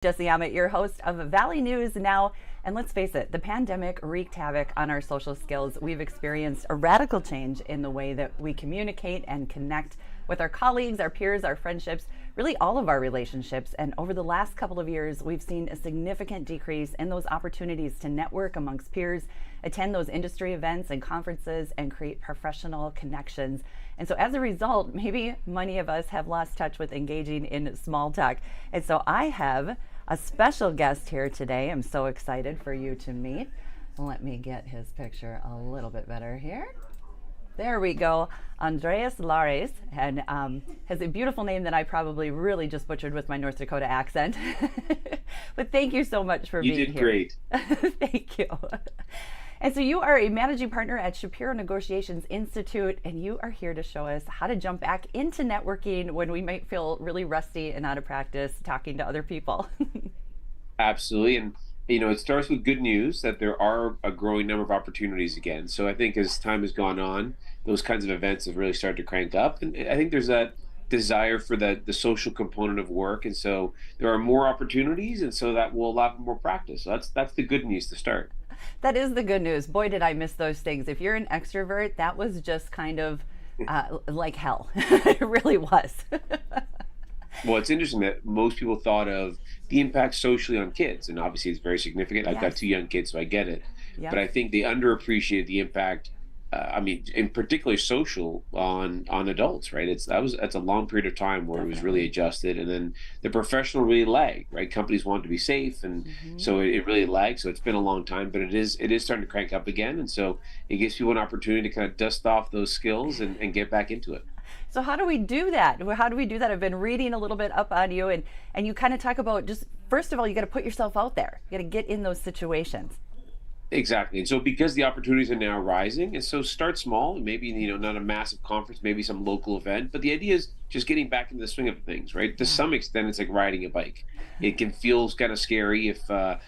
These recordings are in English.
Jesse Ammett, your host of Valley News Now. And let's face it, the pandemic wreaked havoc on our social skills. We've experienced a radical change in the way that we communicate and connect with our colleagues, our peers, our friendships, really all of our relationships. And over the last couple of years, we've seen a significant decrease in those opportunities to network amongst peers, attend those industry events and conferences, and create professional connections. And so as a result, maybe many of us have lost touch with engaging in small talk. And so I have a special guest here today. I'm so excited for you to meet. Let me get his picture a little bit better here. There we go. Andreas Lares, and has a beautiful name that I probably really just butchered with my North Dakota accent. But thank you so much for being here. You did great. Thank you. And so you are a managing partner at Shapiro Negotiations Institute, and you are here to show us how to jump back into networking when we might feel really rusty and out of practice talking to other people. Absolutely. And, it starts with good news that there are a growing number of opportunities again. So I think as time has gone on, those kinds of events have really started to crank up. And I think there's that desire for the social component of work. And so there are more opportunities. And so that will allow for more practice. So that's the good news to start. That is the good news. Boy, did I miss those things. If you're an extrovert, that was just kind of like hell. It really was. Well, it's interesting that most people thought of the impact socially on kids, and obviously it's very significant. I've got two young kids, so I get it. Yep. But I think they underappreciated the impact. In particular, social on adults, right? That's a long period of time where it was really adjusted, and then the professional really lagged, right? Companies want to be safe, and so it really lagged. So it's been a long time, but it is starting to crank up again, and so it gives people an opportunity to kind of dust off those skills and get back into it. So how do we do that? How do we do that? I've been reading a little bit up on you, and you kind of talk about just, first of all, you got to put yourself out there. You got to get in those situations. Exactly. And so because the opportunities are now rising, and so start small, maybe, not a massive conference, maybe some local event, but the idea is just getting back into the swing of things, right? To some extent, it's like riding a bike. It can feel kind of scary if, at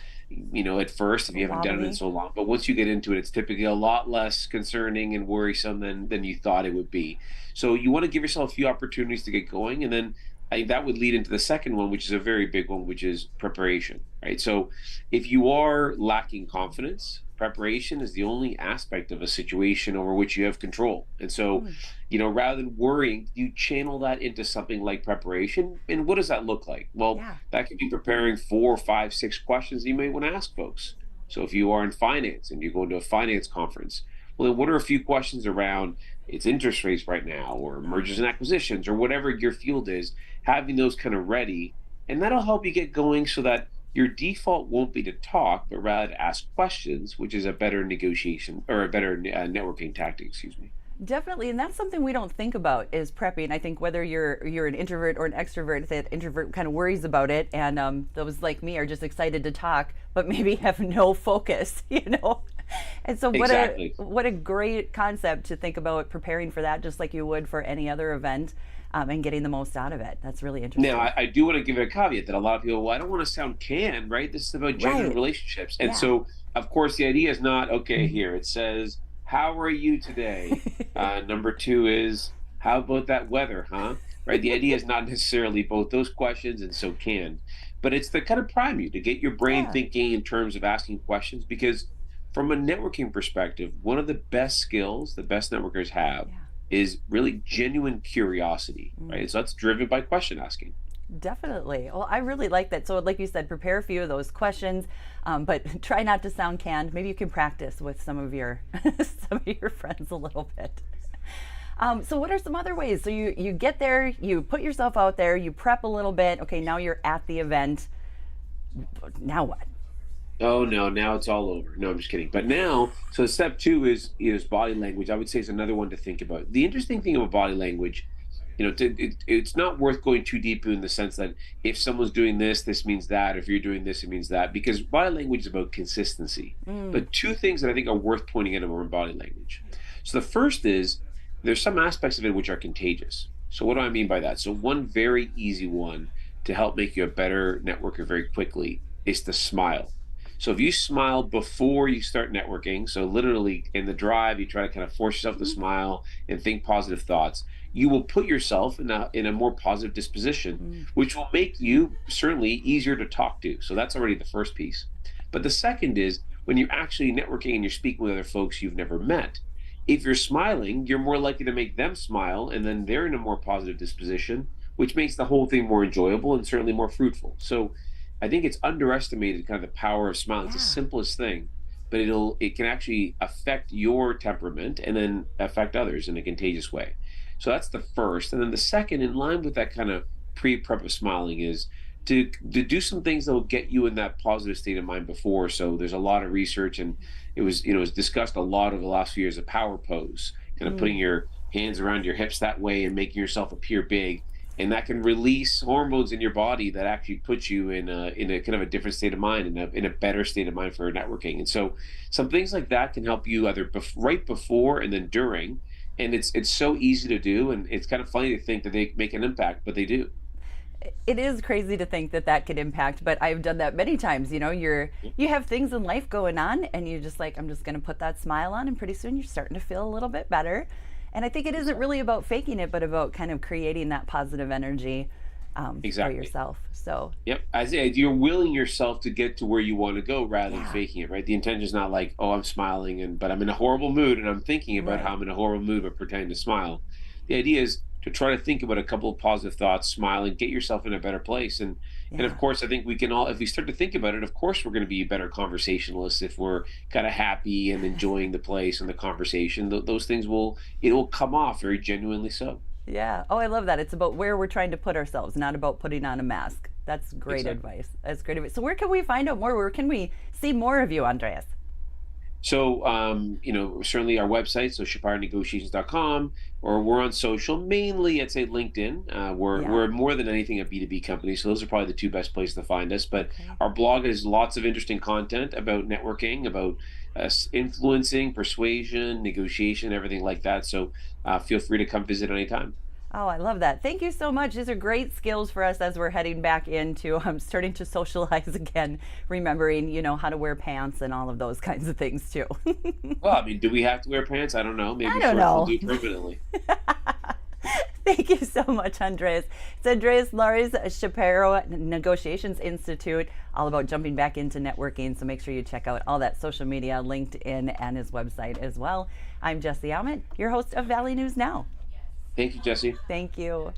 first, if you haven't done it in so long, but once you get into it, it's typically a lot less concerning and worrisome than you thought it would be. So you want to give yourself a few opportunities to get going, and then I think that would lead into the second one, which is a very big one, which is preparation, right? So if you are lacking confidence, preparation is the only aspect of a situation over which you have control. And so, rather than worrying, you channel that into something like preparation. And what does that look like? Well, that could be preparing 4, 5, 6 questions you may want to ask folks. So if you are in finance and you're going to a finance conference, well, then what are a few questions around its interest rates right now, or mergers and acquisitions, or whatever your field is, having those kind of ready, and that'll help you get going so that your default won't be to talk, but rather to ask questions, which is a better negotiation or a better networking tactic, excuse me. Definitely, and that's something we don't think about is prepping. I think whether you're an introvert or an extrovert, that introvert kind of worries about it, and those like me are just excited to talk, but maybe have no focus, And so Exactly. what a great concept to think about preparing for that, just like you would for any other event, and getting the most out of it. That's really interesting. Now, I do want to give a caveat that a lot of people, well, I don't want to sound canned, right? This is about genuine relationships. And so, of course, the idea is not, okay, here it says, how are you today? Number 2 is, how about that weather, huh? Right? The idea is not necessarily both those questions and so canned, but it's to kind of prime you to get your brain thinking in terms of asking questions, because from a networking perspective, one of the best skills the best networkers have is really genuine curiosity, right? So that's driven by question asking. Definitely. Well, I really like that. So, like you said, prepare a few of those questions, but try not to sound canned. Maybe you can practice with some of your friends a little bit. So, what are some other ways? So you get there, you put yourself out there, you prep a little bit. Okay, now you're at the event. Now what? Oh no, now it's all over. No, I'm just kidding. But now, so step 2 is body language. I would say is another one to think about. The interesting thing about body language, it's not worth going too deep in the sense that if someone's doing this, this means that. If you're doing this, it means that. Because body language is about consistency. But 2 things that I think are worth pointing out about body language. So the first is there's some aspects of it which are contagious. So what do I mean by that? So one very easy one to help make you a better networker very quickly is to smile. So if you smile before you start networking, so literally in the drive, you try to kind of force yourself to smile and think positive thoughts, you will put yourself in a more positive disposition, which will make you certainly easier to talk to. So that's already the first piece. But the second is when you're actually networking and you're speaking with other folks you've never met. If you're smiling, you're more likely to make them smile, and then they're in a more positive disposition, which makes the whole thing more enjoyable and certainly more fruitful. So I think it's underestimated kind of the power of smiling. It's the Yeah. simplest thing, but it can actually affect your temperament and then affect others in a contagious way. So that's the first. And then the second, in line with that kind of pre-prep of smiling, is to do some things that will get you in that positive state of mind before. So there's a lot of research, and it was discussed a lot over the last few years, a power pose, kind of putting Mm. your hands around your hips that way and making yourself appear big, and that can release hormones in your body that actually puts you in a kind of a different state of mind, in a better state of mind for networking. And so some things like that can help you either right before and then during. And it's so easy to do, and it's kind of funny to think that they make an impact, but they do. It is crazy to think that that could impact, but I've done that many times. You know, you have things in life going on, and you're just like, I'm just going to put that smile on, and pretty soon you're starting to feel a little bit better. And I think it isn't really about faking it, but about kind of creating that positive energy for Exactly. yourself. So Yep. As you're willing yourself to get to where you want to go rather than yeah, faking it, right? The intention is not like, oh, I'm smiling but I'm in a horrible mood and I'm thinking about how right. I'm in a horrible mood but pretending to smile. The idea is to try to think about a couple of positive thoughts, smile, and get yourself in a better place. And of Yeah. course, I think we can all, if we start to think about it, of course we're going to be better conversationalists if we're kind of happy and enjoying the place and the conversation. Those things it will come off very genuinely so. Yeah. Oh, I love that. It's about where we're trying to put ourselves, not about putting on a mask. That's great Exactly. advice. That's great advice. So where can we find out more? Where can we see more of you, Andreas? So, certainly our website, so shaparnegotiations.com, or we're on social, mainly I'd say LinkedIn. Yeah. We're more than anything a B2B company. So those are probably the two best places to find us. But Okay. our blog has lots of interesting content about networking, about influencing, persuasion, negotiation, everything like that. So feel free to come visit anytime. Oh, I love that. Thank you so much. These are great skills for us as we're heading back into starting to socialize again, remembering, how to wear pants and all of those kinds of things too. Well, I mean, do we have to wear pants? I don't know. I Maybe don't shorts will know. do permanently. Thank you so much, Andreas. It's Andreas Lares, Shapiro Negotiations Institute, all about jumping back into networking. So make sure you check out all that social media, LinkedIn, and his website as well. I'm Jesse Ahmed, your host of Valley News Now. Thank you, Jesse. Thank you.